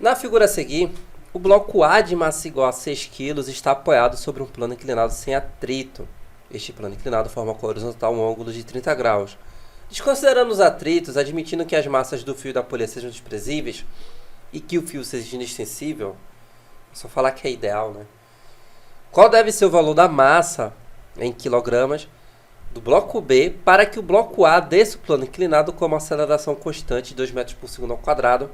Na figura a seguir, o bloco A de massa igual a 6 kg está apoiado sobre um plano inclinado sem atrito. Este plano inclinado forma com a horizontal um ângulo de 30 graus. Desconsiderando os atritos, admitindo que as massas do fio e da polea sejam desprezíveis e que o fio seja inextensível, é só falar que é ideal, né? Qual deve ser o valor da massa em quilogramas do bloco B para que o bloco A desça o plano inclinado com uma aceleração constante de 2 metros por segundo ao quadrado,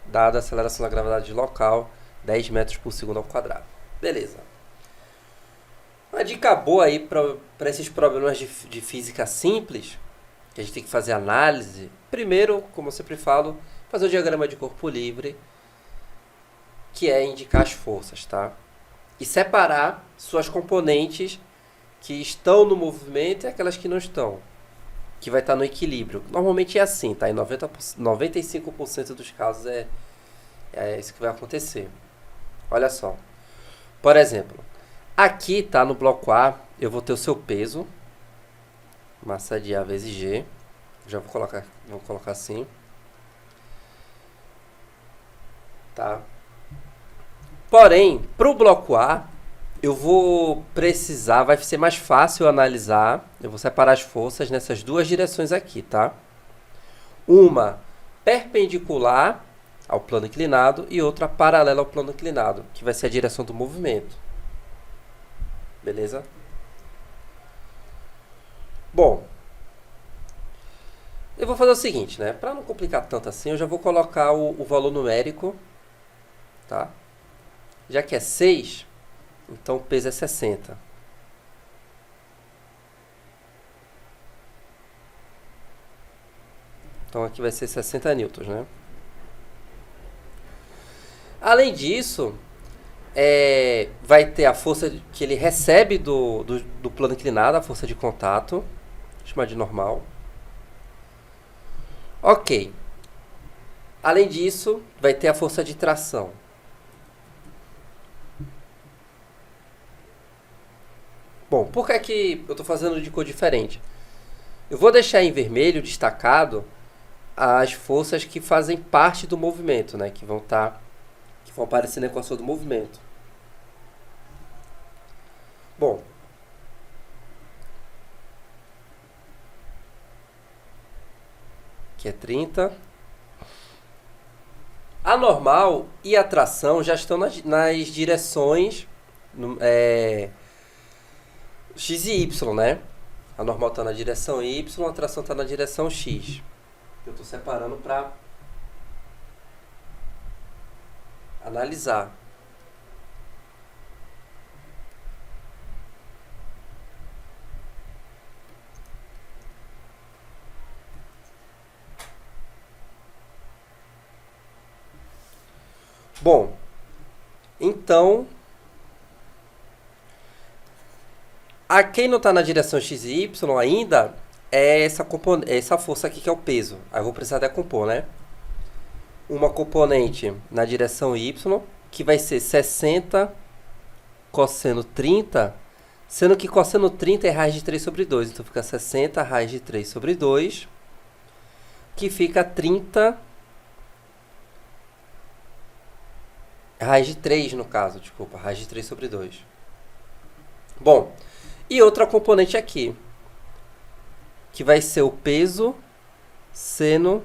dada a aceleração da gravidade local, 10 metros por segundo ao quadrado. Beleza. Uma dica boa aí para esses problemas de física simples, que a gente tem que fazer análise. Primeiro, como eu sempre falo, fazer o diagrama de corpo livre, que é indicar as forças, tá? E separar suas componentes que estão no movimento e aquelas que não estão, que vai estar no equilíbrio. Normalmente é assim, tá? Em 95% dos casos é isso que vai acontecer. Olha só. Por exemplo, aqui tá no bloco A, eu vou ter o seu peso, massa de A vezes G. Já vou colocar assim. Tá? Porém, para o bloco A, eu vou precisar, vai ser mais fácil analisar, eu vou separar as forças nessas duas direções aqui, tá? Uma perpendicular ao plano inclinado e outra paralela ao plano inclinado, que vai ser a direção do movimento. Beleza? Bom, eu vou fazer o seguinte, né? Para não complicar tanto assim, eu já vou colocar o valor numérico, tá? Já que é 6, então o peso é 60. Então aqui vai ser 60 newtons, né? Além disso, vai ter a força que ele recebe do plano inclinado, a força de contato, vou chamar de normal. Ok. Além disso, vai ter a força de tração. Bom, por que é que eu estou fazendo de cor diferente? Eu vou deixar em vermelho destacado as forças que fazem parte do movimento, né? Que vão aparecer na equação do movimento. Bom, aqui é 30. A normal e a tração já estão nas direções X e Y, né? A normal está na direção Y, a tração está na direção X. Eu estou separando para analisar. Bom, então, a quem não está na direção X e Y ainda é essa força aqui que é o peso. Aí eu vou precisar decompor, né? Uma componente na direção Y, que vai ser 60 cosseno 30, sendo que cosseno 30 é raiz de 3 sobre 2. Então fica 60 raiz de 3 sobre 2, que fica 30 raiz de 3 no caso, desculpa, raiz de 3 sobre 2. Bom, e outra componente aqui, que vai ser o peso seno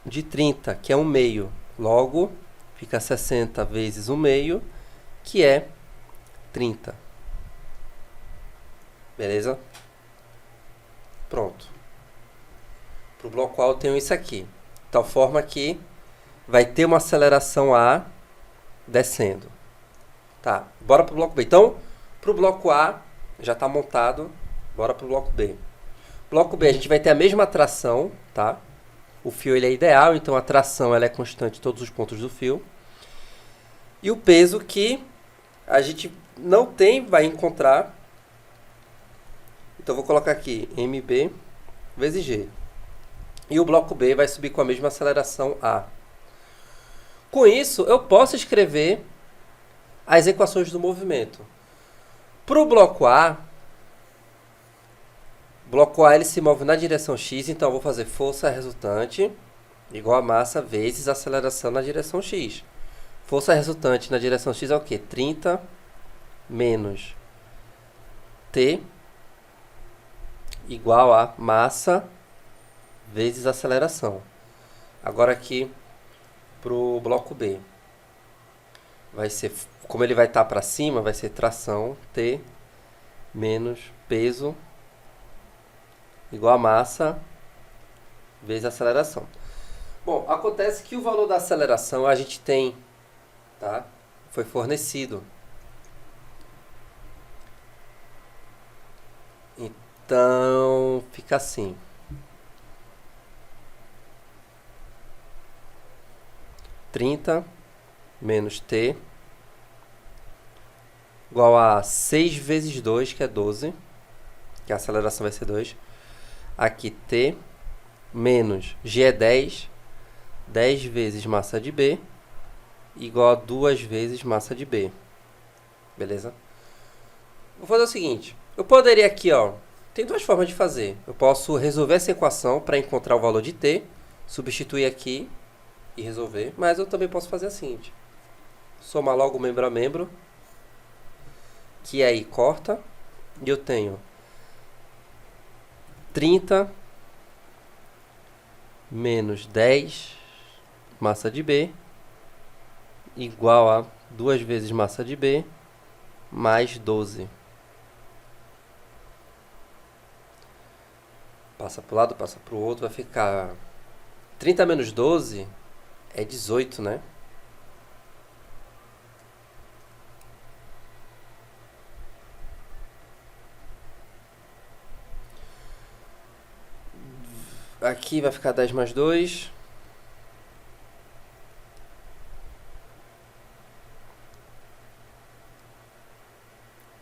de 30, que é 1 meio. Logo, fica 60 vezes 1 meio, que é 30. Beleza? Pronto. Para o bloco A eu tenho isso aqui. De tal forma que vai ter uma aceleração A descendo. Tá, bora para o bloco B. Então, para o bloco A já está montado, bora para o bloco B. Bloco B a gente vai ter a mesma tração, tá? O fio ele é ideal, então a tração ela é constante em todos os pontos do fio. E o peso que a gente não tem, vai encontrar. Então vou colocar aqui MB vezes G. E o bloco B vai subir com a mesma aceleração A. Com isso, eu posso escrever as equações do movimento. Para o bloco A ele se move na direção X, então eu vou fazer força resultante igual a massa vezes aceleração na direção X. Força resultante na direção x é o quê? 30 menos T igual a massa vezes aceleração. Agora aqui pro bloco B. Vai ser, como ele vai estar para cima, vai ser tração T menos peso igual a massa vezes aceleração. Bom, acontece que o valor da aceleração a gente tem, tá? Foi fornecido. Então, fica assim. Trinta menos T igual a 6 vezes 2, que é 12, que a aceleração vai ser 2. Aqui T menos G é 10, 10 vezes massa de B, igual a 2 vezes massa de B. Beleza? Vou fazer o seguinte. Eu poderia aqui, ó, tem duas formas de fazer. Eu posso resolver essa equação para encontrar o valor de T, substituir aqui e resolver. Mas eu também posso fazer o seguinte. Somar logo membro a membro, que aí corta, e eu tenho 30 menos 10 massa de B igual a 2 vezes massa de B mais 12. Passa para o lado, passa para o outro, vai ficar 30 menos 12 é 18, né? Aqui vai ficar 10 mais 2.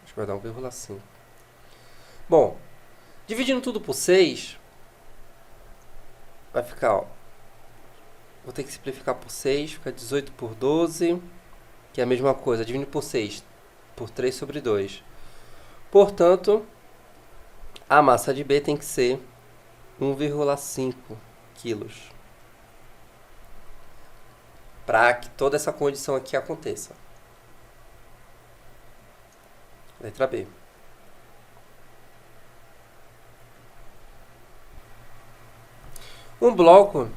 Acho que vai dar 1,5. Bom, dividindo tudo por 6, vai ficar, ó. Vou ter que simplificar por 6, fica 18 por 12, que é a mesma coisa, dividindo por 6, por 3 sobre 2. Portanto, a massa de B tem que ser 1,5 quilos. Para que toda essa condição aqui aconteça. Letra B. Um bloco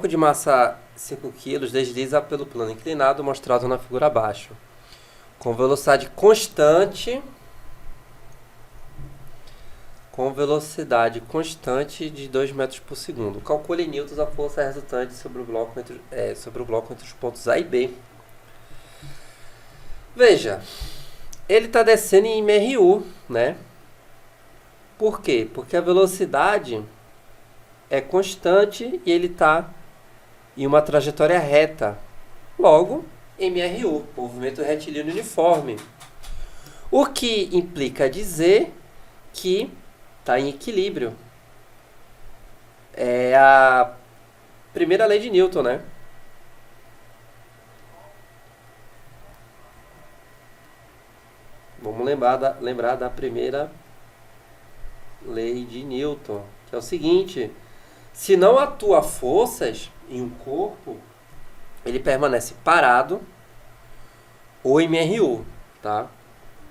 de massa 5 kg desliza pelo plano inclinado mostrado na figura abaixo, com velocidade constante de 2 metros por segundo. Calcule em newtons a força resultante sobre o bloco entre os pontos A e B. Veja, ele está descendo em MRU, né? Por quê? Porque a velocidade é constante e ele está em uma trajetória reta. Logo, MRU, movimento retilíneo uniforme. O que implica dizer que está em equilíbrio. É a primeira lei de Newton, né? Vamos lembrar da primeira lei de Newton, que é o seguinte: se não atua forças em um corpo, ele permanece parado ou em MRU, tá?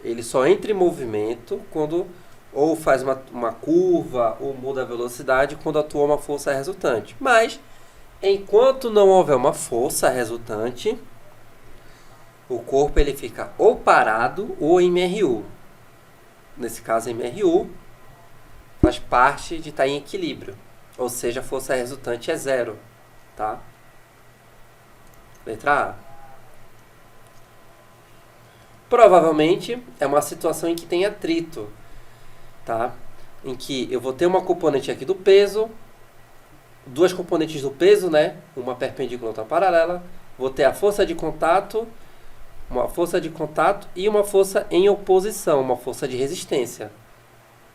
Ele só entra em movimento quando ou faz uma curva ou muda a velocidade quando atua uma força resultante. Mas, enquanto não houver uma força resultante, o corpo ele fica ou parado ou em MRU. Nesse caso, MRU faz parte de estar em equilíbrio. Ou seja, a força resultante é zero. Tá? Letra A. Provavelmente é uma situação em que tem atrito. Tá? Em que eu vou ter uma componente aqui do peso, duas componentes do peso, né? Uma perpendicular e outra paralela. Vou ter a força de contato, uma força de contato e uma força em oposição, uma força de resistência.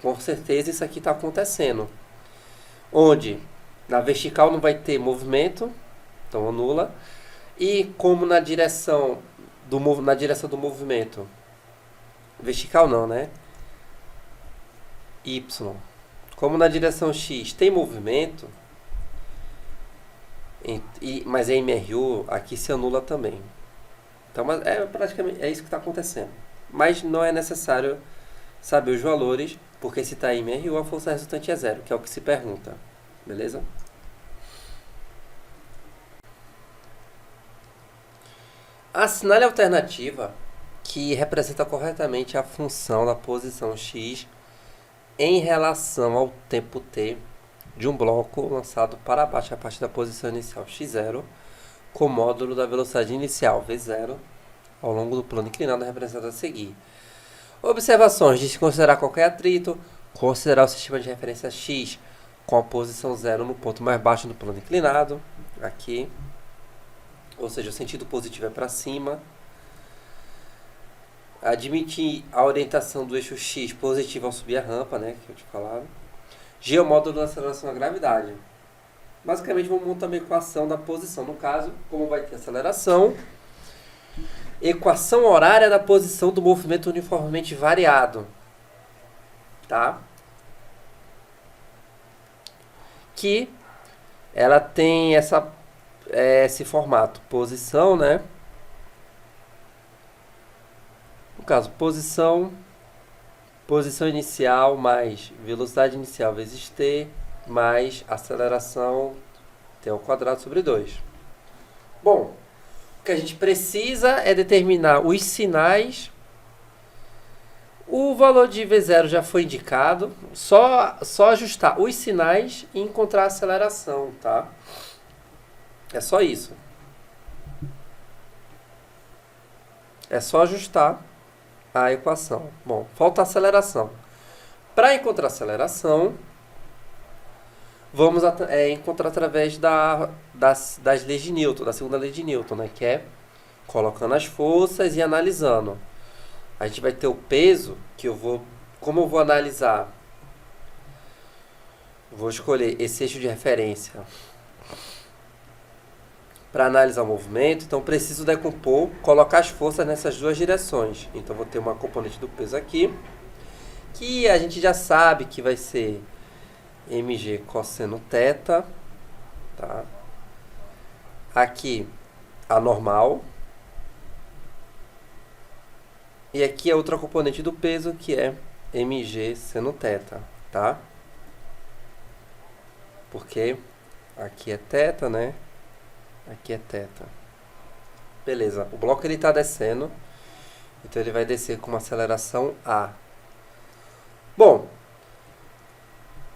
Com certeza isso aqui está acontecendo. Onde na vertical não vai ter movimento, então anula. E como na direção do movimento, vertical não, né? Y. Como na direção X tem movimento, Mas a MRU aqui se anula também. Então, praticamente é isso que está acontecendo. Mas não é necessário saber os valores, porque se está em MRU, a força resultante é zero, que é o que se pergunta. Beleza? Assinale a alternativa que representa corretamente a função da posição x em relação ao tempo t de um bloco lançado para baixo a partir da posição inicial x0, com módulo da velocidade inicial v0 ao longo do plano inclinado representado a seguir. Observações de se considerar qualquer atrito, considerar o sistema de referência x com a posição 0 no ponto mais baixo do plano inclinado, aqui, ou seja, o sentido positivo é para cima. Admitir a orientação do eixo x positivo ao subir a rampa, né, que eu te falava. G é o módulo da aceleração da gravidade. Basicamente, vamos montar uma equação da posição. No caso, como vai ter aceleração, equação horária da posição do movimento uniformemente variado. Tá? Que ela tem esse formato. Posição, né? No caso, posição inicial mais velocidade inicial vezes t, mais aceleração t ao quadrado sobre 2. Bom, o que a gente precisa é determinar os sinais. O valor de V0 já foi indicado, só ajustar os sinais e encontrar a aceleração, tá? É só isso. É só ajustar a equação. Bom, falta a aceleração. Para encontrar a aceleração, vamos encontrar através das leis de Newton, da segunda lei de Newton, né? Que é colocando as forças e analisando. A gente vai ter o peso, como eu vou analisar? Vou escolher esse eixo de referência para analisar o movimento, então preciso decompor, colocar as forças nessas duas direções. Então vou ter uma componente do peso aqui, que a gente já sabe que vai ser mg cosseno θ, tá? Aqui a normal. E aqui a outra componente do peso, que é mg seno θ, tá? Porque aqui é θ, né? Aqui é θ. Beleza, o bloco ele está descendo, então ele vai descer com uma aceleração A. Bom,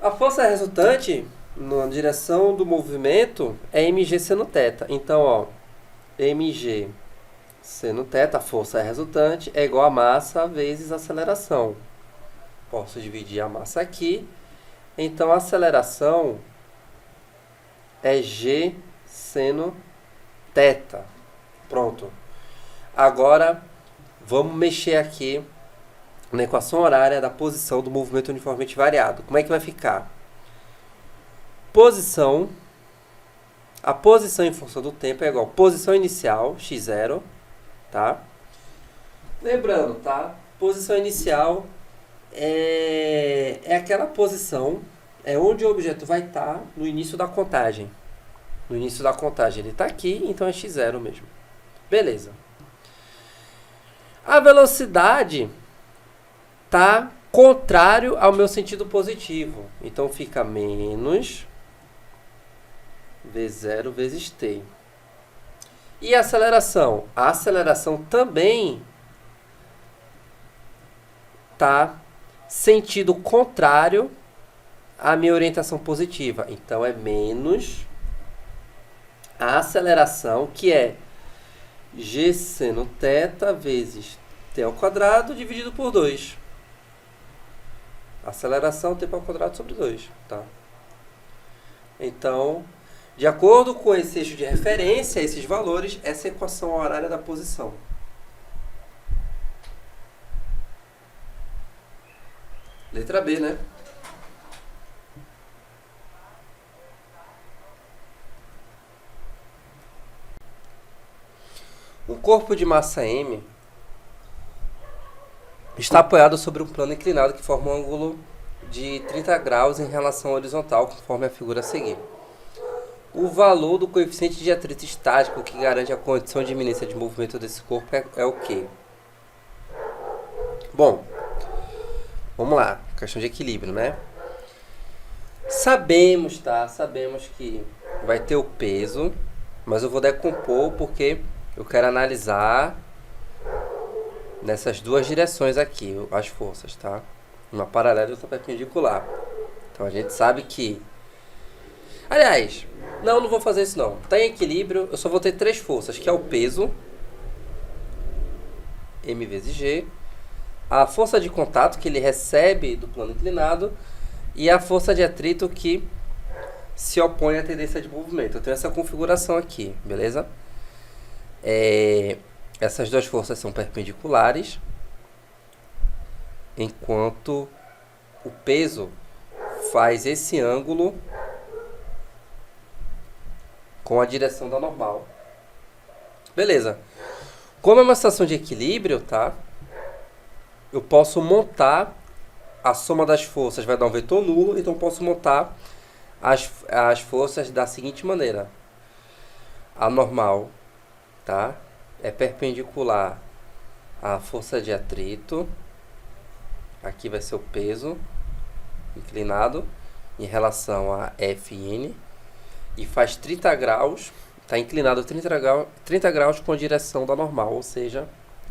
a força resultante na direção do movimento é mg seno θ. Então, ó, mg seno θ, a força resultante, é igual a massa vezes a aceleração. Posso dividir a massa aqui. Então, a aceleração é g seno θ. Pronto. Agora, vamos mexer aqui na equação horária da posição do movimento uniformemente variado. Como é que vai ficar? A posição em função do tempo é igual a posição inicial, x0, tá? Lembrando, tá? Posição inicial é aquela posição, é onde o objeto vai estar no início da contagem. No início da contagem ele está aqui, então é x0 mesmo. Beleza. A velocidade está contrário ao meu sentido positivo. Então fica menos v0 vezes t. E a aceleração? A aceleração também está sentido contrário à minha orientação positiva. Então é menos a aceleração, que é g seno θ vezes t ao quadrado dividido por 2. Aceleração t ao quadrado sobre 2, tá? Então, de acordo com esse eixo de referência, esses valores, essa é a equação horária da posição. Letra B, né? Um corpo de massa m está apoiado sobre um plano inclinado que forma um ângulo de 30 graus em relação à horizontal, conforme a figura a seguir. O valor do coeficiente de atrito estático que garante a condição de iminência de movimento desse corpo é o quê? Bom, vamos lá. Questão de equilíbrio, né? Sabemos, tá? Sabemos que vai ter o peso, mas eu vou decompor porque eu quero analisar nessas duas direções aqui, as forças, tá? Uma paralela e outra perpendicular. Então a gente sabe que... Aliás, não vou fazer isso não. Tá em equilíbrio, eu só vou ter três forças, que é o peso, M vezes G, a força de contato que ele recebe do plano inclinado e a força de atrito que se opõe à tendência de movimento. Eu tenho essa configuração aqui, beleza? Essas duas forças são perpendiculares, enquanto o peso faz esse ângulo com a direção da normal. Beleza. Como é uma situação de equilíbrio, tá? Eu posso montar a soma das forças, vai dar um vetor nulo, então eu posso montar as forças da seguinte maneira. A normal, tá? É perpendicular à força de atrito. Aqui vai ser o peso inclinado em relação a Fn. E faz 30 graus, está inclinado 30 graus com a direção da normal, ou seja,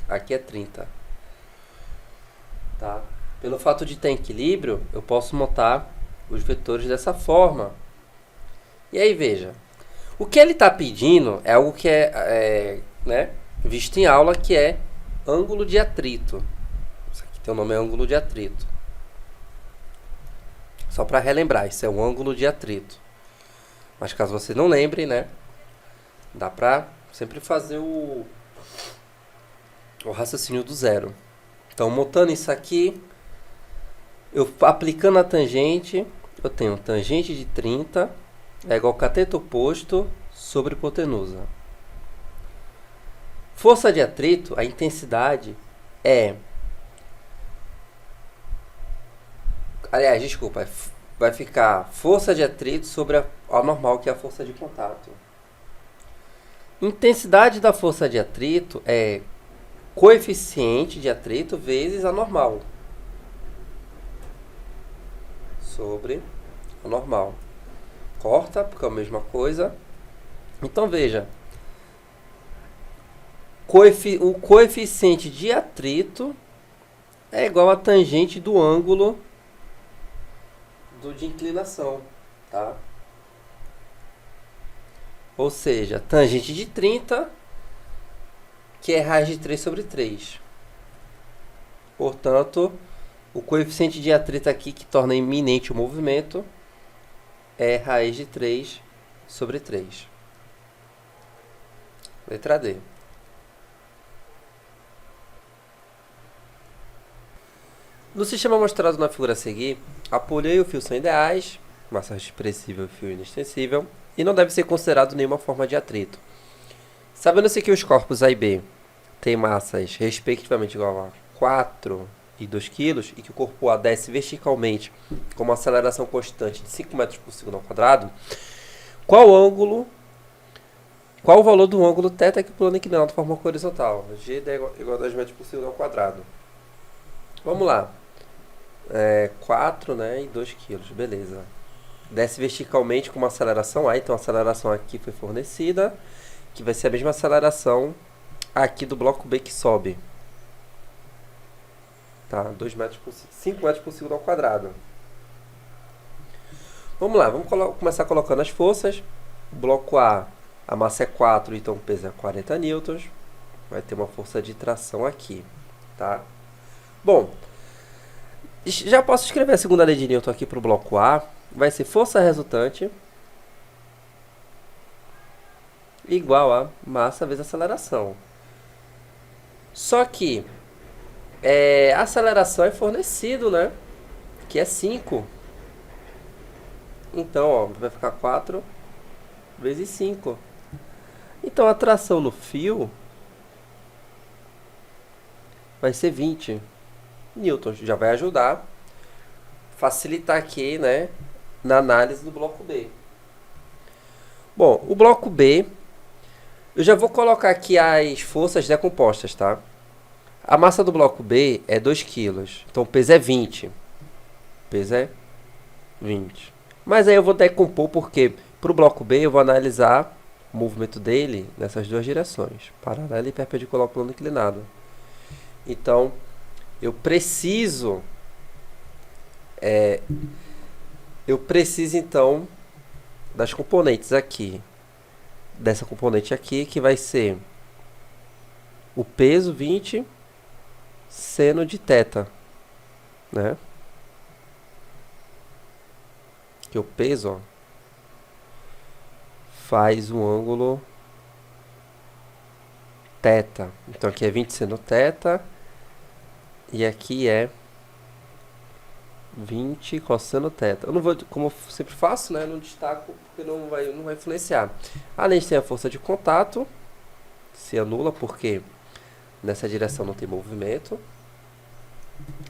aqui é 30. Tá? Pelo fato de estar em equilíbrio, eu posso montar os vetores dessa forma. E aí, veja. O que ele está pedindo é algo que né, visto em aula, que é ângulo de atrito. Isso aqui tem o nome ângulo de atrito. Só para relembrar, isso é um ângulo de atrito. Mas caso você não lembre, né, dá para sempre fazer o raciocínio do zero. Então, montando isso aqui, eu aplicando a tangente, eu tenho tangente de 30 é igual a cateto oposto sobre hipotenusa. Força de atrito, a intensidade aliás, desculpa, vai ficar força de atrito sobre a normal, que é a força de contato. Intensidade da força de atrito é coeficiente de atrito vezes a normal sobre a normal. Corta, porque é a mesma coisa. Então, veja. O coeficiente de atrito é igual a tangente do ângulo de inclinação, tá? Ou seja, tangente de 30, que é raiz de 3 sobre 3. Portanto, o coeficiente de atrito aqui, que torna iminente o movimento, é raiz de 3 sobre 3. Letra D. No sistema mostrado na figura a seguir, a polha e o fio são ideais, massa expressível e fio inextensível, e não deve ser considerado nenhuma forma de atrito. Sabendo-se que os corpos A e B têm massas respectivamente igual a 4 e 2 kg, e que o corpo A desce verticalmente com uma aceleração constante de 5 metros por segundo ao quadrado, qual o valor do ângulo θ que o plano inclinado forma horizontal? G é igual a 10 metros por segundo ao quadrado. Vamos lá. 4, né, e 2 kg, beleza. Desce verticalmente com uma aceleração A, então a aceleração aqui foi fornecida, que vai ser a mesma aceleração aqui do bloco B que sobe. Tá? 5 metros por segundo ao quadrado. Vamos lá, vamos começar colocando as forças. Bloco A, a massa é 4, então o peso é 40 newtons. Vai ter uma força de tração aqui, tá? Bom, já posso escrever a segunda lei de Newton aqui para o bloco A. Vai ser força resultante igual a massa vezes aceleração. Só que a aceleração é fornecido, né? Que é 5. Então, ó, vai ficar 4 vezes 5. Então, a tração no fio vai ser 20 newtons. Já vai ajudar, facilitar aqui, né, na análise do bloco B. Bom, o bloco B, eu já vou colocar aqui as forças decompostas, tá? A massa do bloco B é 2 kg, então o peso é 20. O peso é 20. Mas aí eu vou decompor porque para o bloco B eu vou analisar o movimento dele nessas duas direções, paralela e perpendicular ao plano inclinado. Então, eu preciso então das componentes aqui. Dessa componente aqui, que vai ser o peso 20 seno de θ, né? Que o peso, ó, faz um ângulo θ. Então aqui é 20 seno θ e aqui é 20 cosseno θ. Eu não vou, como eu sempre faço, né? Não destaco porque não vai influenciar. Além de ter a força de contato, se anula porque nessa direção não tem movimento,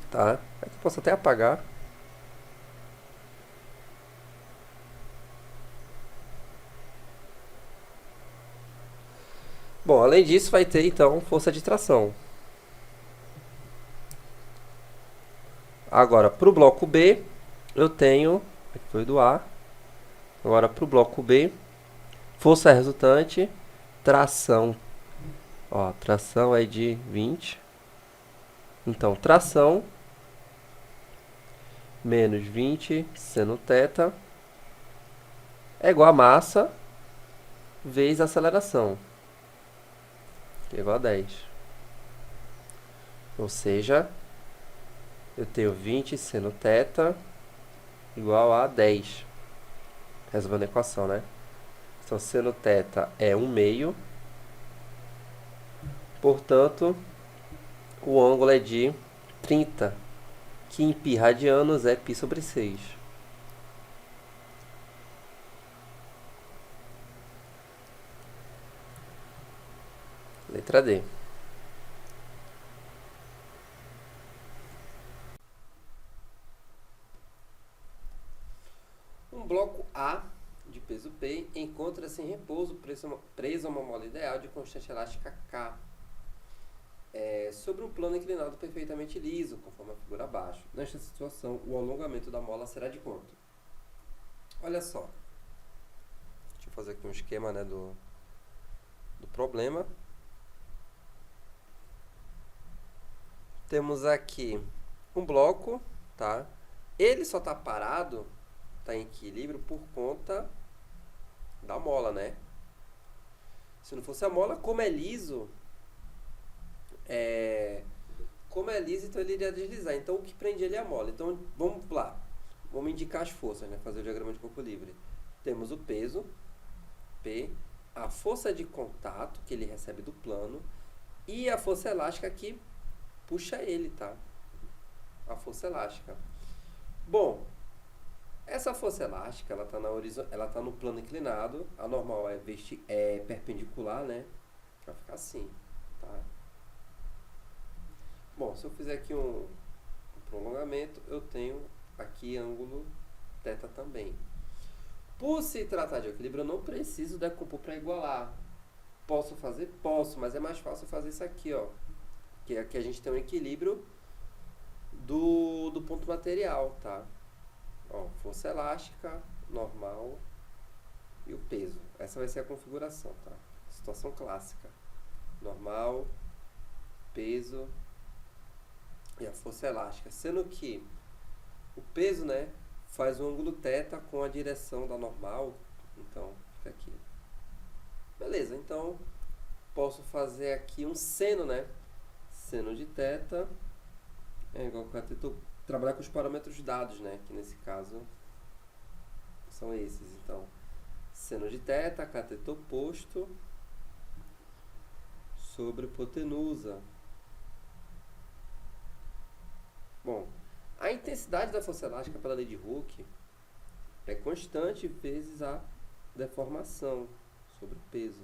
tá? Aqui eu posso até apagar. Bom, além disso vai ter então força de tração. Agora, para o bloco B, eu tenho, aqui foi do A. Agora, para o bloco B, força resultante, tração. Ó, tração é de 20. Então, tração menos 20 seno θ é igual a massa vezes aceleração, que é igual a 10. Ou seja, eu tenho 20 seno θ igual a 10. Resolvendo a equação, né? Então, seno θ é 1/2. Portanto, o ângulo é de 30, que em π radianos é π/6. Letra D. Um bloco A de peso P encontra-se em repouso preso a uma mola ideal de constante elástica K, sobre um plano inclinado perfeitamente liso, conforme a figura abaixo. Nesta situação, o alongamento da mola será de quanto? Olha só. Deixa eu fazer aqui um esquema, né, do problema. Temos aqui um bloco, tá? Ele só está parado, está em equilíbrio por conta da mola, né? Se não fosse a mola, como é liso, então ele iria deslizar. Então, o que prende ele é a mola. Então, vamos lá. Vamos indicar as forças, né? Fazer o diagrama de corpo livre. Temos o peso, P, a força de contato que ele recebe do plano e a força elástica que puxa ele, tá? A força elástica. Bom, essa força elástica, ela tá no plano inclinado. A normal é perpendicular, né? Vai ficar assim, tá? Bom, se eu fizer aqui um prolongamento, eu tenho aqui ângulo θ também. Por se tratar de equilíbrio, eu não preciso decompor para igualar. Posso fazer? Posso, mas é mais fácil fazer isso aqui, ó. Que aqui a gente tem um equilíbrio do ponto material, tá? Ó, força elástica, normal e o peso. Essa vai ser a configuração, tá? Situação clássica. Normal, peso e a força elástica. Sendo que o peso, né, faz um ângulo θ com a direção da normal. Então, fica aqui. Beleza, então posso fazer aqui um seno, né? Seno de θ é igual a cateto. Trabalhar com os parâmetros dados, né? Que nesse caso são esses. Então, seno de θ, cateto oposto sobre hipotenusa. Bom, a intensidade da força elástica pela lei de Hooke é constante vezes a deformação sobre o peso,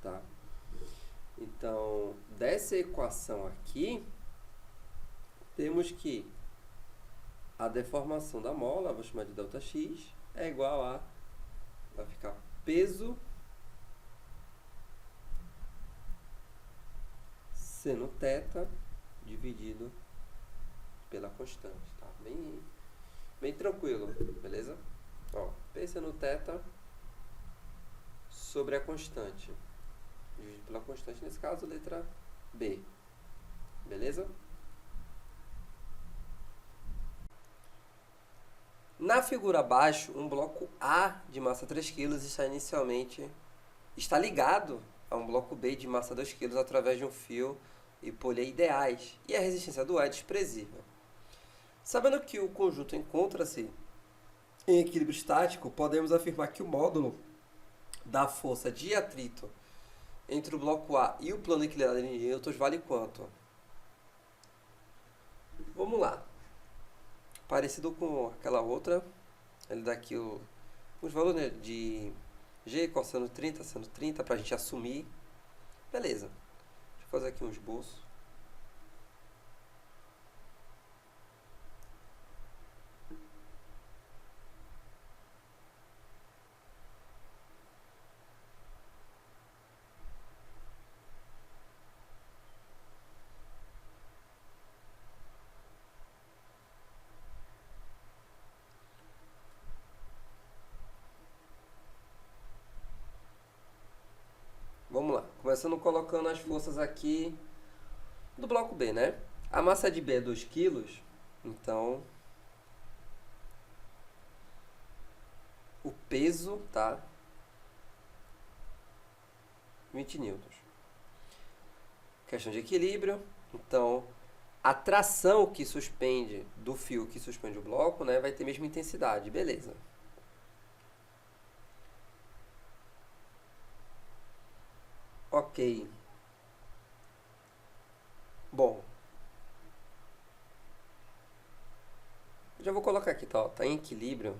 tá? Então, dessa equação aqui, temos que a deformação da mola, vou chamar de ΔX, é igual a, vai ficar P peso seno θ dividido pela constante, tá? Bem tranquilo, beleza? Ó, P seno θ sobre a constante, dividido pela constante, nesse caso, letra B, beleza? Na figura abaixo, um bloco A de massa 3 kg está ligado a um bloco B de massa 2 kg através de um fio e polea ideais, e a resistência do A é desprezível. Sabendo que o conjunto encontra-se em equilíbrio estático, podemos afirmar que o módulo da força de atrito entre o bloco A e o plano inclinado em newtons vale quanto? Vamos lá. Parecido com aquela outra, ele dá aqui os valores, né, de G, cosseno 30, seno 30, para a gente assumir. Beleza. Deixa eu fazer aqui um esboço. Vamos lá, começando colocando as forças aqui do bloco B, né? A massa de B é 2 kg, então o peso, tá? 20 newtons. Questão de equilíbrio, então a tração que suspende do fio que suspende o bloco, né, vai ter a mesma intensidade, beleza. Ok. Bom. Já vou colocar aqui, tá? Ó, tá em equilíbrio.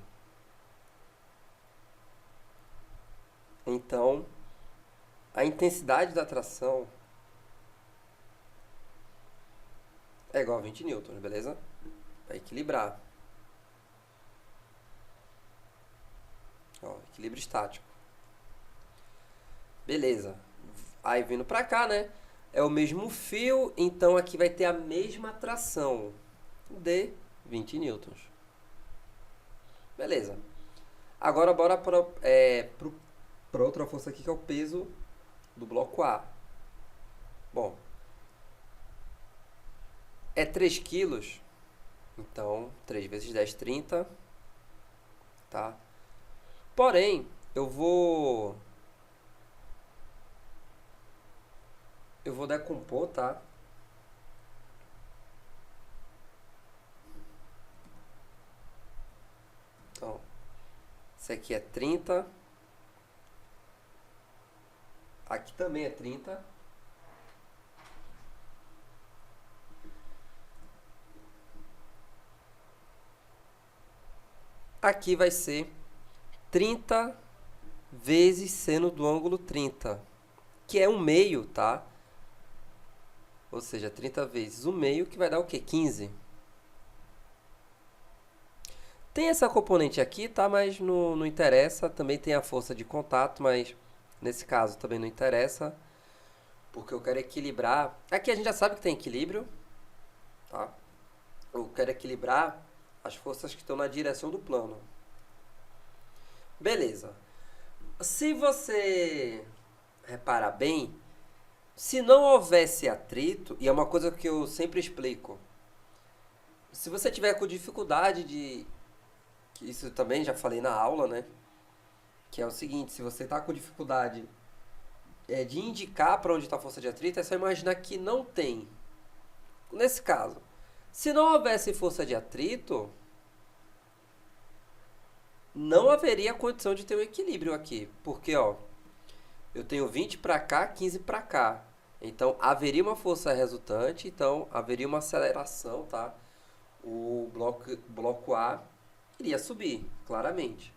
Então, a intensidade da tração é igual a 20 newtons, beleza? Vai equilibrar. Ó, equilíbrio estático. Beleza. Aí vindo pra cá, né? É o mesmo fio, então aqui vai ter a mesma tração de 20 newtons. Beleza. Agora bora para outra força aqui, que é o peso do bloco A. Bom, é 3 quilos, então 3 vezes 10, 30, tá? Porém, eu vou decompor, tá? Então, isso aqui é 30. Aqui também é 30. Aqui vai ser 30 vezes seno do ângulo 30, que é 1/2, tá? Ou seja, 30 vezes 1/2, que vai dar o quê? 15. Tem essa componente aqui, tá? Mas não interessa. Também tem a força de contato, mas nesse caso também não interessa, porque eu quero equilibrar. Aqui a gente já sabe que tem equilíbrio, tá? Eu quero equilibrar as forças que estão na direção do plano. Beleza. Se você reparar bem, se não houvesse atrito, e é uma coisa que eu sempre explico, se você tiver com dificuldade de... Isso também já falei na aula, né? Que é o seguinte, se você está com dificuldade de indicar para onde está a força de atrito, é só imaginar que não tem. Nesse caso, se não houvesse força de atrito, não haveria condição de ter um equilíbrio aqui. Porque, ó, eu tenho 20 para cá, 15 para cá. Então, haveria uma força resultante, então haveria uma aceleração, tá? O bloco A iria subir, claramente.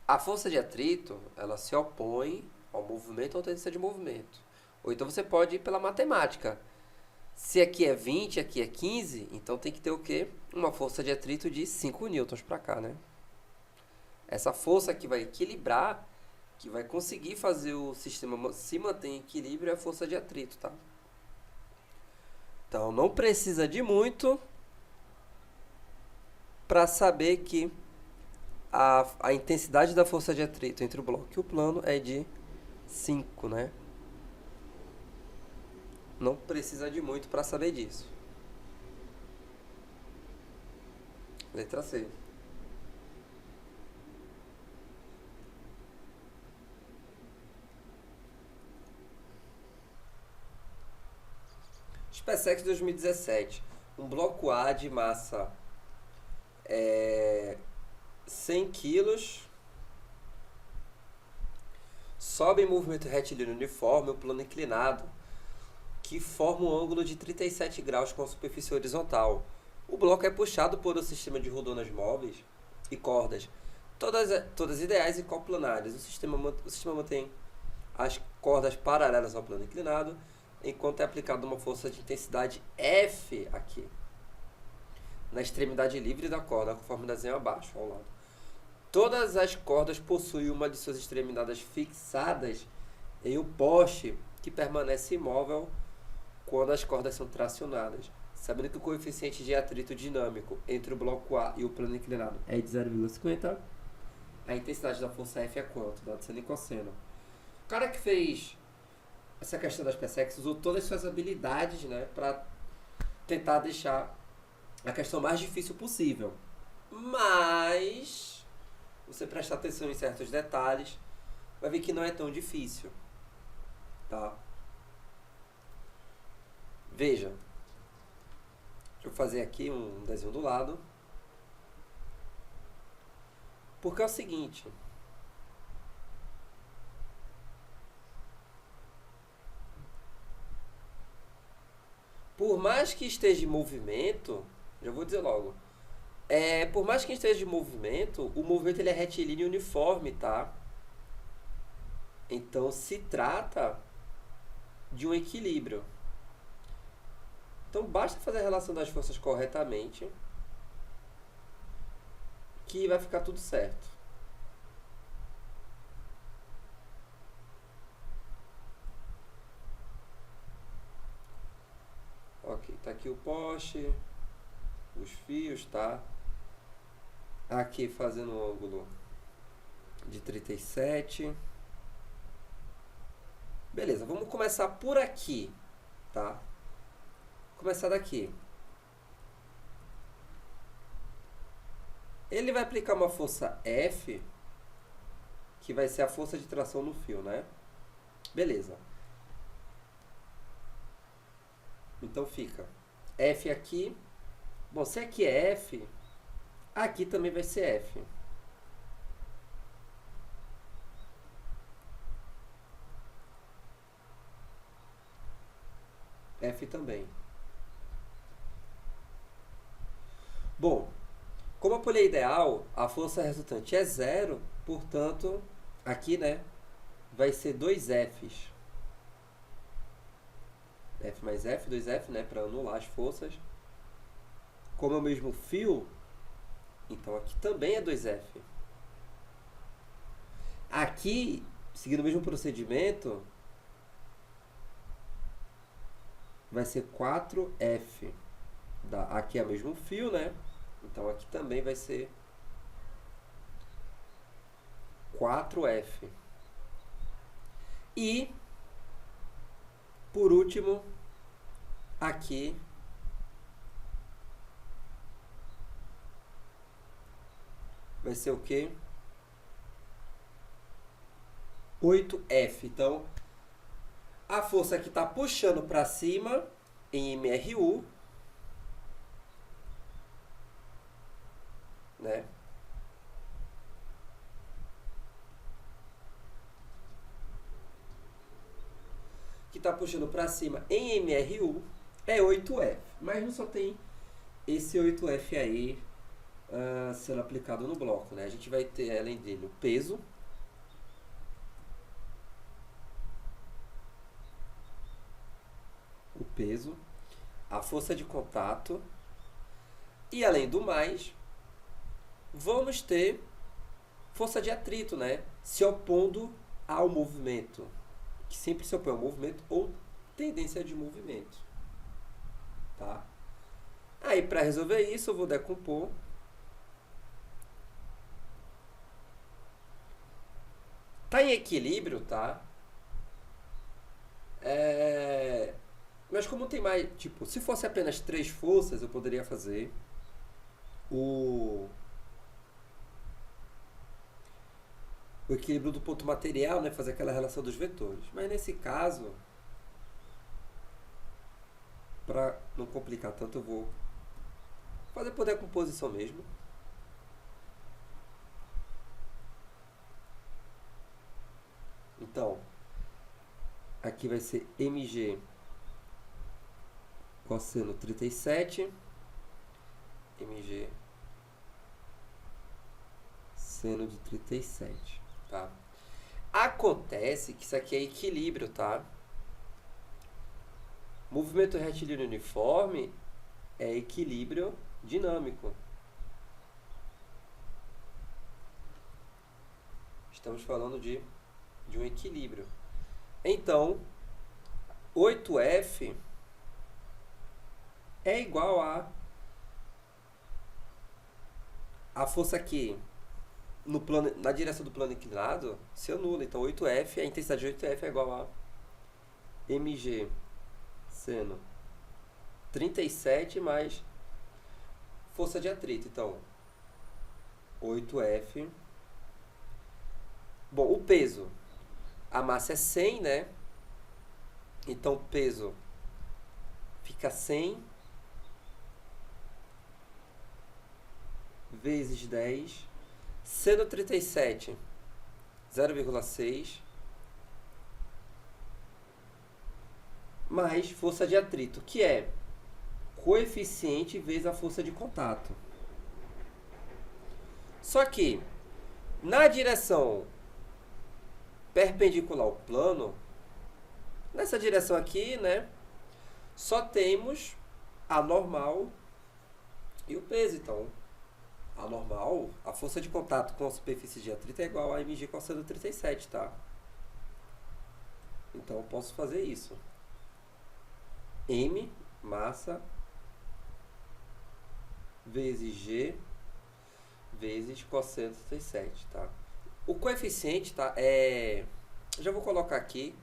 A força de atrito, ela se opõe ao movimento ou tendência de movimento. Ou então você pode ir pela matemática. Se aqui é 20, aqui é 15, então tem que ter o quê? Uma força de atrito de 5 newtons para cá, né? Essa força que vai equilibrar que vai conseguir fazer o sistema se manter em equilíbrio é a força de atrito, tá? Então não precisa de muito para saber que a intensidade da força de atrito entre o bloco e o plano é de 5, né? Não precisa de muito para saber disso. Letra C. SpaceX 2017. Um bloco A de massa 100 kg. Sobe em movimento retilíneo uniforme o plano inclinado, que forma um ângulo de 37 graus com a superfície horizontal. O bloco é puxado por um sistema de rodonas móveis e cordas, todas ideais e coplanares. O sistema mantém as cordas paralelas ao plano inclinado, enquanto é aplicada uma força de intensidade F aqui, na extremidade livre da corda, conforme desenho abaixo, ao lado. Todas as cordas possuem uma de suas extremidades fixadas em um poste que permanece imóvel quando as cordas são tracionadas. Sabendo que o coeficiente de atrito dinâmico entre o bloco A e o plano inclinado é de 0,50, a intensidade da força F é quanto? Dado seno e cosseno. O cara que fez essa questão das SpaceX usou todas as suas habilidades, né, para tentar deixar a questão mais difícil possível. Mas você prestar atenção em certos detalhes, vai ver que não é tão difícil, tá? Veja, deixa eu fazer aqui um desenho do lado, porque é o seguinte: por mais que esteja em movimento, já vou dizer logo, por mais que esteja em movimento, o movimento ele é retilíneo uniforme, tá? Então se trata de um equilíbrio. Então basta fazer a relação das forças corretamente que vai ficar tudo certo. Ok, tá aqui o poste, os fios, tá? Aqui fazendo um ângulo de 37. Beleza, vamos começar por aqui, tá? Começar daqui. Ele vai aplicar uma força F, que vai ser a força de tração no fio, né? Beleza. Então fica F aqui. Bom, se aqui é F, aqui também vai ser F. F também. Bom, como a polha é ideal, a força resultante é zero, portanto, aqui, né, vai ser 2Fs. F mais F, 2F, né, para anular as forças. Como é o mesmo fio, então aqui também é 2F. Aqui, seguindo o mesmo procedimento, vai ser 4F. Aqui é o mesmo fio, né? Então aqui também vai ser 4F. E, por último, aqui vai ser o quê? 8F. Então, a força que está puxando para cima em MRU, né? Que está puxando para cima em MRU é 8F. Mas não só tem esse 8F aí sendo aplicado no bloco, né? A gente vai ter, além dele, o peso, a força de contato e, além do mais, vamos ter força de atrito, né? Se opondo ao movimento, que sempre se opõe ao movimento ou tendência de movimento. Tá? Aí, para resolver isso, eu vou decompor. Tá em equilíbrio, tá? Mas como tem mais... Tipo, se fosse apenas 3 forças, eu poderia fazer o equilíbrio do ponto material, né? Fazer aquela relação dos vetores. Mas nesse caso, para não complicar tanto, eu vou fazer por decomposição mesmo. Então, aqui vai ser mg cosseno 37, mg seno de 37, tá? Acontece que isso aqui é equilíbrio, tá? Movimento retilíneo uniforme é equilíbrio dinâmico. Estamos falando de um equilíbrio. Então, 8F é igual a força aqui na direção do plano inclinado se anula. Então, 8F, a intensidade de 8F é igual a mg seno 37 mais força de atrito. Então, 8F. Bom, o peso. A massa é 100, né? Então, o peso fica 100 vezes 10, seno 37, 0,6, mais força de atrito, que é coeficiente vezes a força de contato. Só que, na direção perpendicular ao plano, nessa direção aqui, né, só temos a normal e o peso. Então, a normal, a força de contato com a superfície de atrito é igual a mg cosseno 37, tá? Então, eu posso fazer isso. M, massa, vezes G, vezes cosseno 37, tá? O coeficiente, tá? Já vou colocar aqui.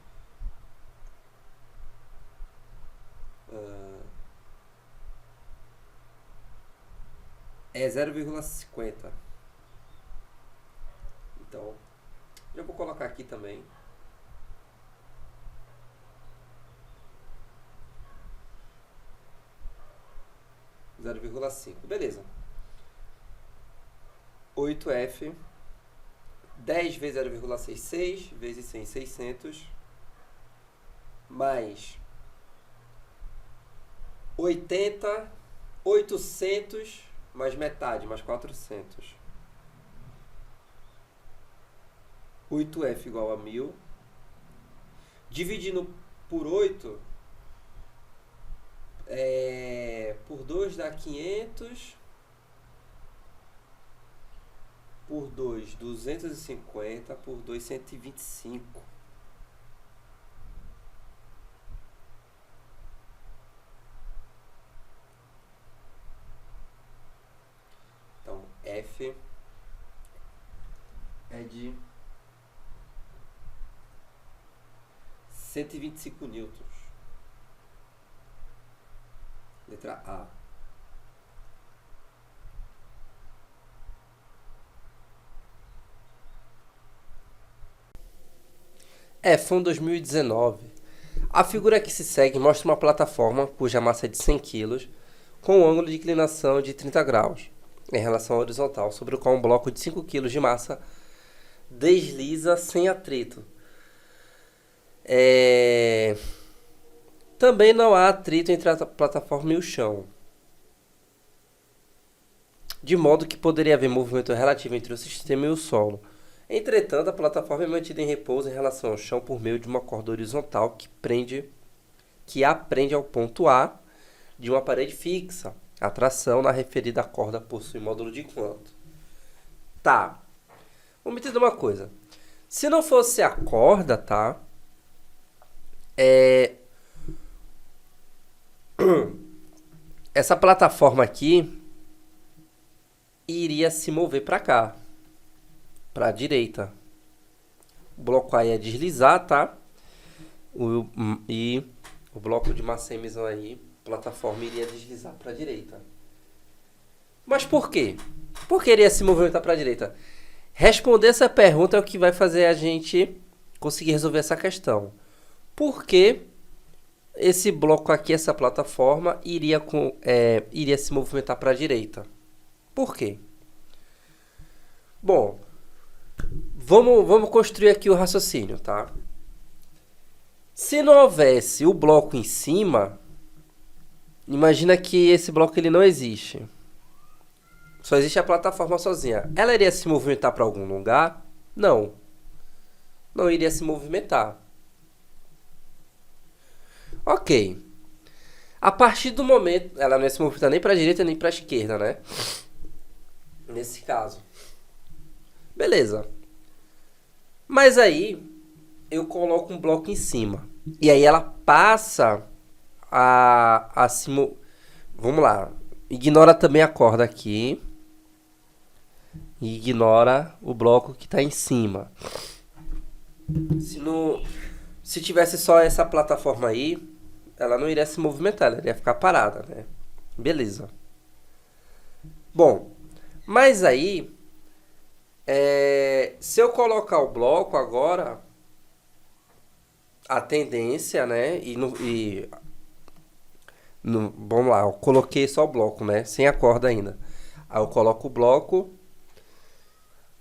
É 0,50. Então, já vou colocar aqui também. Zero vírgula cinco. Beleza. 8F 10 vezes 0,66 vezes 100, 600, mais 80, 800, mais metade, mais 400. 8F igual a 1000. Dividindo por 8, por 2 dá 500. Por 2, 250. Por 2, 125. Então, F é de 125 newtons. Letra A. F1 2019. A figura que se segue mostra uma plataforma cuja massa é de 100 kg, com um ângulo de inclinação de 30 graus, em relação à horizontal, sobre o qual um bloco de 5 kg de massa desliza sem atrito. Também não há atrito entre a plataforma e o chão, de modo que poderia haver movimento relativo entre o sistema e o solo. Entretanto, a plataforma é mantida em repouso em relação ao chão por meio de uma corda horizontal que a prende ao ponto A de uma parede fixa. A tração na referida corda possui módulo de quanto? Tá. Vamos entender uma coisa. Se não fosse a corda, tá? Essa plataforma aqui iria se mover para cá, para a direita. O bloco A ia deslizar, tá? E o bloco de Massemison aí, plataforma, iria deslizar para a direita. Mas por quê? Por que iria se movimentar para a direita? Responder essa pergunta é o que vai fazer a gente conseguir resolver essa questão. Por que esse bloco aqui, essa plataforma, iria se movimentar para a direita? Por quê? Bom, vamos construir aqui o raciocínio, tá? Se não houvesse o bloco em cima, imagina que esse bloco ele não existe. Só existe a plataforma sozinha. Ela iria se movimentar para algum lugar? Não. Não iria se movimentar. Ok. A partir do momento... Ela não ia se movimentar nem para a direita nem para a esquerda, né? Nesse caso. Beleza. Mas aí, eu coloco um bloco em cima. E aí ela passa a se... Vamos lá. Ignora também a corda aqui. E ignora o bloco que está em cima. Se tivesse só essa plataforma aí, ela não iria se movimentar, ela iria ficar parada, né? Beleza. Bom, mas aí, se eu colocar o bloco agora, a tendência, né? Vamos lá, eu coloquei só o bloco, né? Sem a corda ainda. Aí eu coloco o bloco,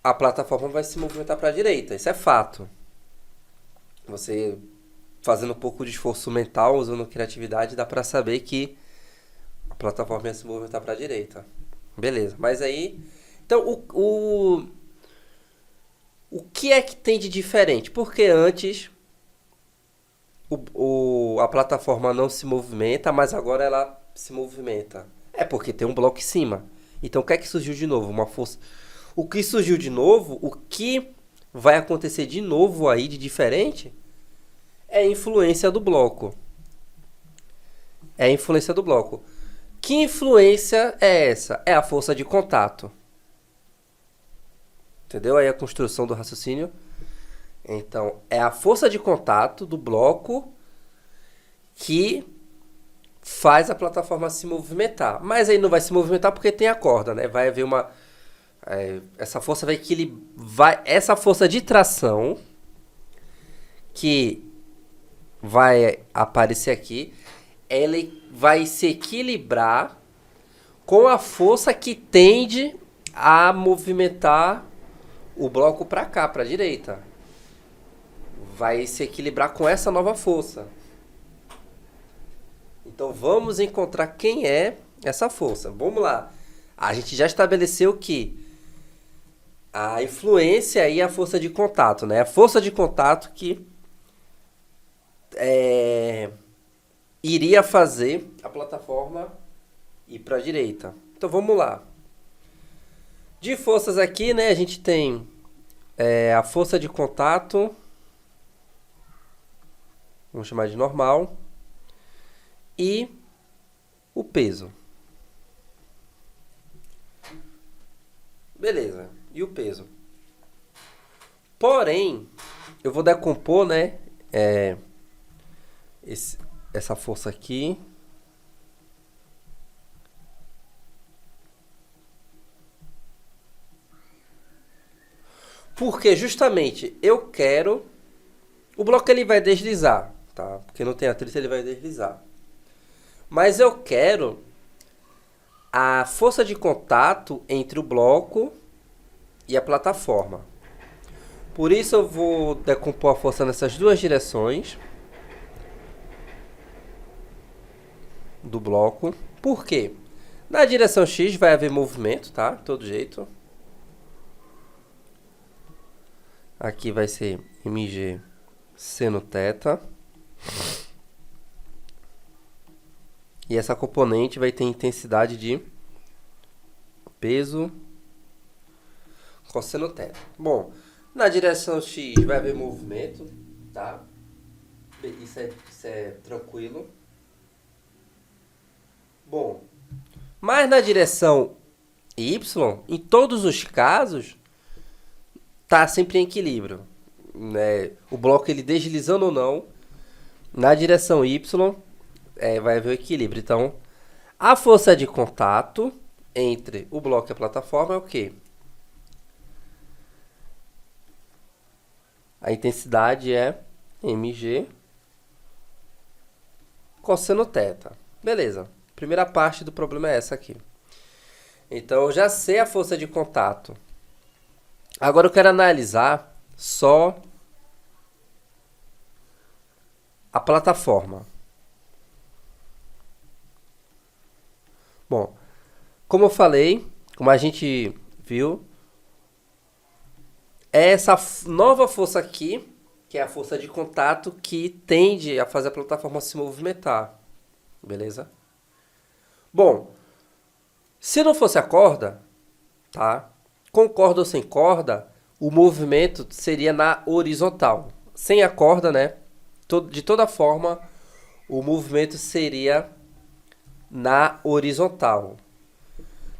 a plataforma vai se movimentar para a direita, isso é fato. Você fazendo um pouco de esforço mental, usando criatividade, dá para saber que a plataforma ia se movimentar para a direita. Beleza, mas aí... Então, o que é que tem de diferente? Porque antes a plataforma não se movimenta, mas agora ela se movimenta. É porque tem um bloco em cima. Então, o que é que surgiu de novo? Uma força... O que surgiu de novo, o que vai acontecer de novo aí de diferente, é a influência do bloco. É a influência do bloco. Que influência é essa? É a força de contato. Entendeu? Aí a construção do raciocínio. Então, é a força de contato do bloco que faz a plataforma se movimentar. Mas aí não vai se movimentar porque tem a corda, né? Vai haver uma... essa força vai equilibrar... Essa força de tração que vai aparecer aqui, ela vai se equilibrar com a força que tende a movimentar o bloco para cá, para a direita. Vai se equilibrar com essa nova força. Então vamos encontrar quem é essa força. Vamos lá. A gente já estabeleceu que a influência e a força de contato, né? A força de contato que iria fazer a plataforma ir para a direita. Então vamos lá. De forças aqui, né? A gente tem a força de contato, vamos chamar de normal, e o peso. Beleza. E o peso? Porém, eu vou decompor, né? Essa força aqui. Porque justamente eu quero... O bloco ele vai deslizar, tá? Porque não tem atrito, ele vai deslizar. Mas eu quero a força de contato entre o bloco e a plataforma. Por isso eu vou decompor a força nessas duas direções do bloco. Por quê? Na direção X vai haver movimento, tá? De todo jeito. Aqui vai ser mg seno θ. E essa componente vai ter intensidade de peso cosseno θ. Bom, Na direção X vai haver movimento, tá? Isso é tranquilo. Bom, mas na direção Y, em todos os casos, tá sempre em equilíbrio, né? O bloco, ele deslizando ou não, na direção Y, vai haver o equilíbrio. Então, a força de contato entre o bloco e a plataforma é o quê? A intensidade é mg cosseno θ. Beleza. Primeira parte do problema é essa aqui. Então, eu já sei a força de contato. Agora eu quero analisar só a plataforma. Bom, como eu falei, como a gente viu, é essa nova força aqui, que é a força de contato, que tende a fazer a plataforma se movimentar. Beleza? Bom, se não fosse a corda, tá? Com corda ou sem corda, o movimento seria na horizontal. Sem a corda, né? De toda forma, o movimento seria na horizontal.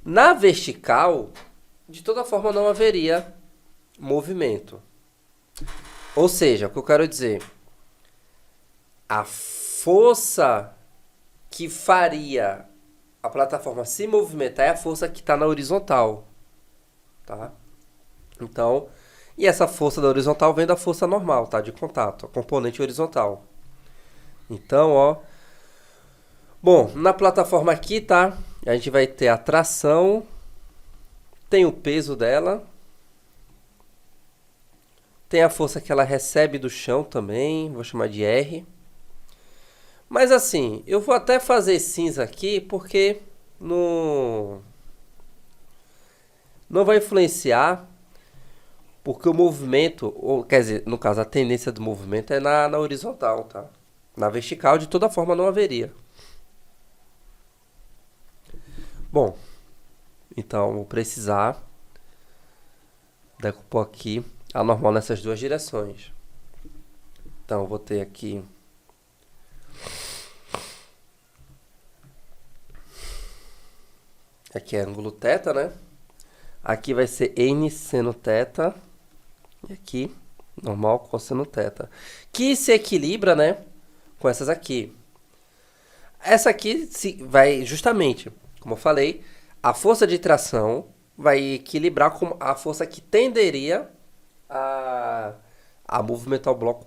Na vertical, de toda forma, não haveria movimento. Ou seja, o que eu quero dizer, a força que faria a plataforma se movimentar é a força que está na horizontal, tá? Então, e essa força da horizontal vem da força normal, tá? De contato, a componente horizontal. Então, ó, bom, na plataforma aqui, tá? A gente vai ter a tração, tem o peso dela, tem a força que ela recebe do chão também, vou chamar de R. Mas assim, eu vou até fazer cinza aqui porque não vai influenciar, porque o movimento, ou quer dizer, no caso, a tendência do movimento é na horizontal, tá? Na vertical, de toda forma, não haveria. Bom, então vou precisar decompor aqui a normal nessas duas direções. Então, eu vou ter aqui é ângulo θ, né? Aqui vai ser n seno θ. E aqui, normal cosseno θ. Que se equilibra, né? Com essas aqui. Essa aqui vai justamente, como eu falei, a força de tração vai equilibrar com a força que tenderia a movimentar o bloco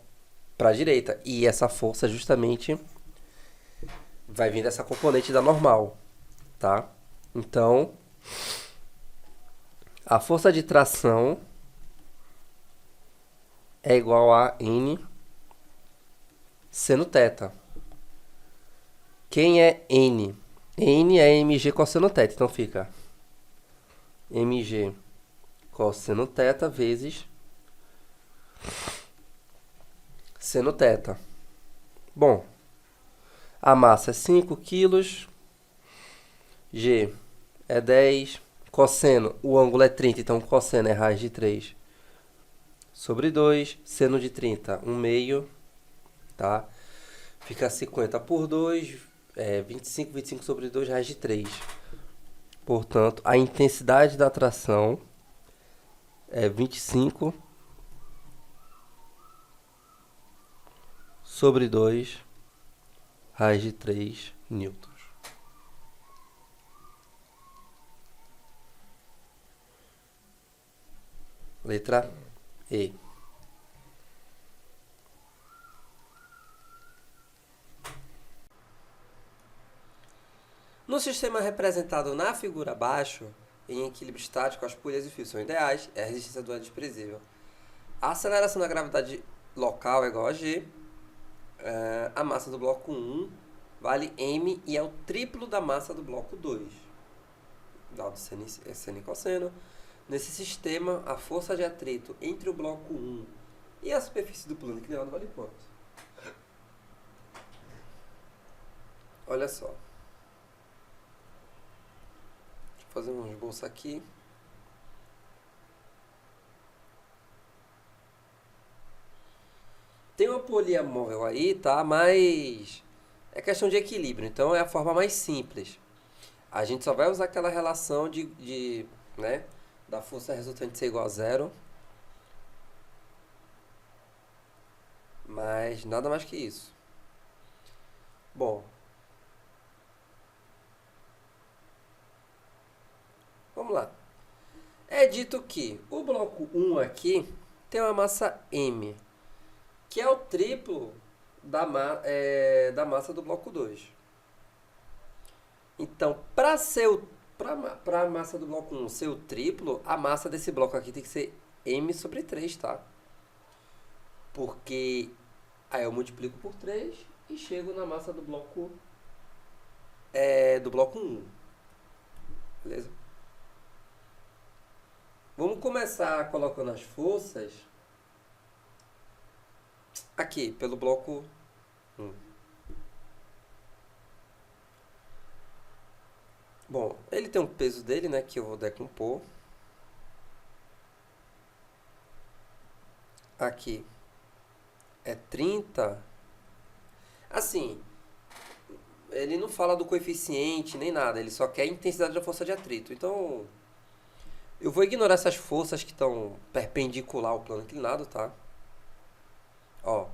para a direita. E essa força justamente vai vir dessa componente da normal, tá? Então, a força de tração é igual a N seno θ. Quem é N? N é mg cosseno θ. Então fica mg cosseno θ vezes seno θ. Bom, a massa é 5 kg, G é 10, cosseno, o ângulo é 30, então cosseno é raiz de 3 sobre 2, seno de 30, 1 meio, tá? Fica 50 por 2, 25 sobre 2, raiz de 3. Portanto, a intensidade da tração é 25 sobre 2, raiz de 3 newtons. Letra E. No sistema representado na figura abaixo, em equilíbrio estático, as pilhas e fios são ideais, a resistência do ar é desprezível. A aceleração da gravidade local é igual a G. A massa do bloco 1 vale m e é o triplo da massa do bloco 2. Dado seno e cosseno. Nesse sistema, a força de atrito entre o bloco 1 e a superfície do plano inclinado vale quanto? Olha só. Deixa eu fazer um esboço aqui. Tem uma polia móvel aí, tá? Mas é questão de equilíbrio, então é a forma mais simples. A gente só vai usar aquela relação né, da força resultante ser igual a zero, mas nada mais que isso. Bom, vamos lá. É dito que o bloco um aqui tem uma massa m, que é o triplo da massa do bloco 2. Então, para a massa do bloco um ser o triplo, a massa desse bloco aqui tem que ser m sobre 3, tá? Porque aí eu multiplico por 3 e chego na massa do bloco um. Beleza? Vamos começar colocando as forças aqui, pelo bloco um. Bom, ele tem um peso dele, né, que eu vou decompor. Aqui é 30. Assim, ele não fala do coeficiente nem nada, ele só quer a intensidade da força de atrito. Então, eu vou ignorar essas forças que estão perpendicular ao plano inclinado, tá? Ó,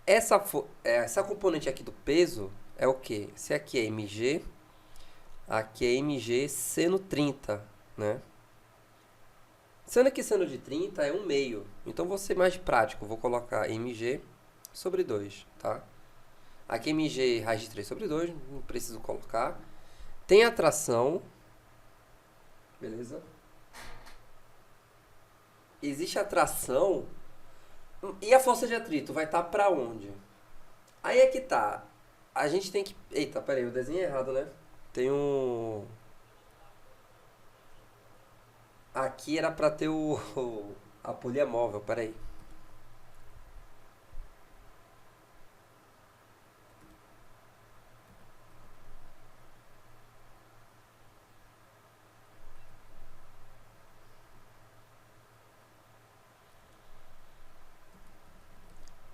essa componente aqui do peso é o quê? Se aqui é mg, aqui é mg seno 30, né? Sendo que seno de 30 é 1 meio. Então vou ser mais prático, vou colocar mg sobre 2, tá? Aqui mg raiz de 3 sobre 2, não preciso colocar. Tem atração, beleza? Existe atração, e a força de atrito vai estar para onde? Aí é que tá. A gente tem que... Eita, peraí, eu desenhei errado, né? Tem um... Aqui era para ter a polia móvel, peraí.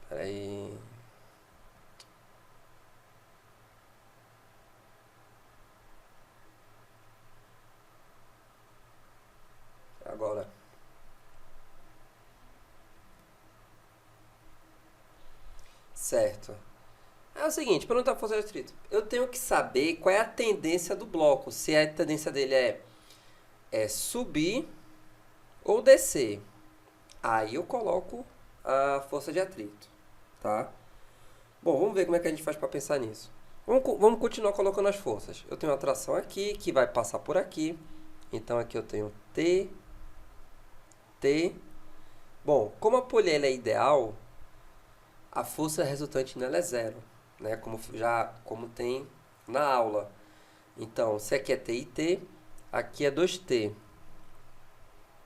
Peraí. Agora. Certo. É o seguinte, para não estar força de atrito, eu tenho que saber qual é a tendência do bloco. Se a tendência dele é subir ou descer. Aí eu coloco a força de atrito, tá? Bom, vamos ver como é que a gente faz para pensar nisso. Vamos continuar colocando as forças. Eu tenho uma tração aqui, que vai passar por aqui. Então aqui eu tenho T, T. Bom, como a poliela é ideal, a força resultante nela é zero, né? Como tem na aula. Então, se aqui é T e T, aqui é 2T,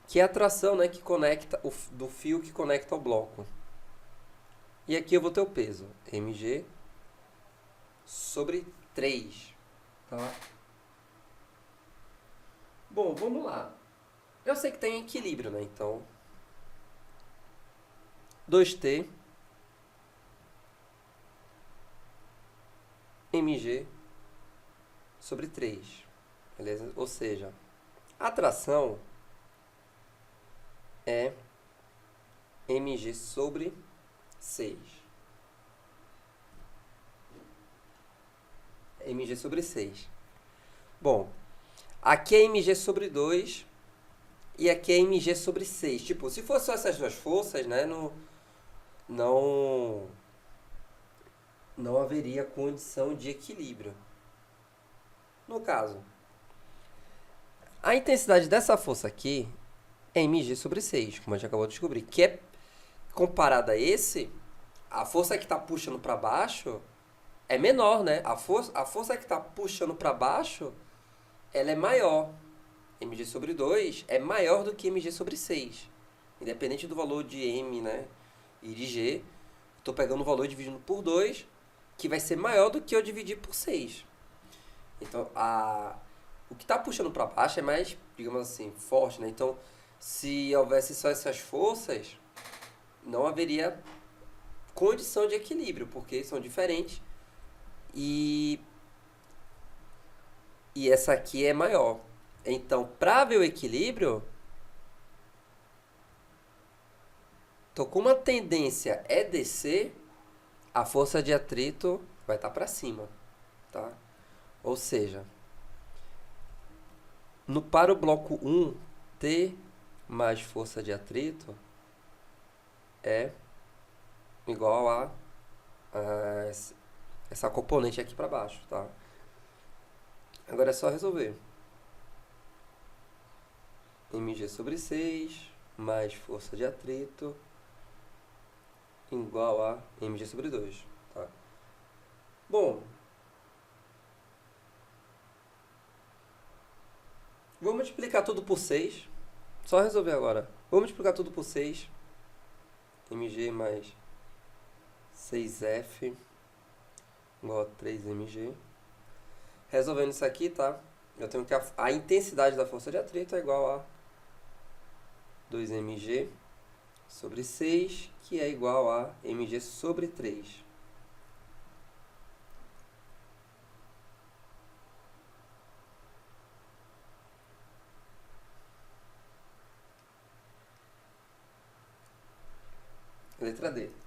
que é a tração, né, que conecta do fio que conecta ao bloco. E aqui eu vou ter o peso, mg sobre 3, tá? Bom, vamos lá. Eu sei que tem equilíbrio, né? Então, 2T mg sobre 3, beleza? Ou seja, a tração é mg sobre 6. mg sobre 6. Bom, aqui é mg sobre 2 e aqui é mg sobre 6. Tipo, se fosse só essas duas forças, né, não, não haveria condição de equilíbrio. No caso, a intensidade dessa força aqui é mg sobre 6, como a gente acabou de descobrir, que é comparada a a força que está puxando para baixo é menor, né? A força que está puxando para baixo, ela é maior. mg sobre 2 é maior do que mg sobre 6. Independente do valor de m, né, e de g, estou pegando o valor e dividindo por 2, que vai ser maior do que eu dividir por 6. Então, o que está puxando para baixo é mais, digamos assim, forte, né? Então, se houvesse só essas forças, não haveria condição de equilíbrio, porque são diferentes e, e essa aqui é maior. Então, para ver o equilíbrio, tô com uma tendência é descer, a força de atrito vai estar para cima, tá? Ou seja, para o bloco 1, T mais força de atrito é igual a essa componente aqui para baixo, tá? Agora é só resolver. mg sobre 6 mais força de atrito igual a mg sobre 2, tá? Bom, vou multiplicar tudo por 6. Só resolver agora. Vou multiplicar tudo por 6. mg mais 6F igual a 3mg. Resolvendo isso aqui, tá? Eu tenho que a intensidade da força de atrito é igual a 2mg sobre 6, que é igual a mg sobre 3. Letra D.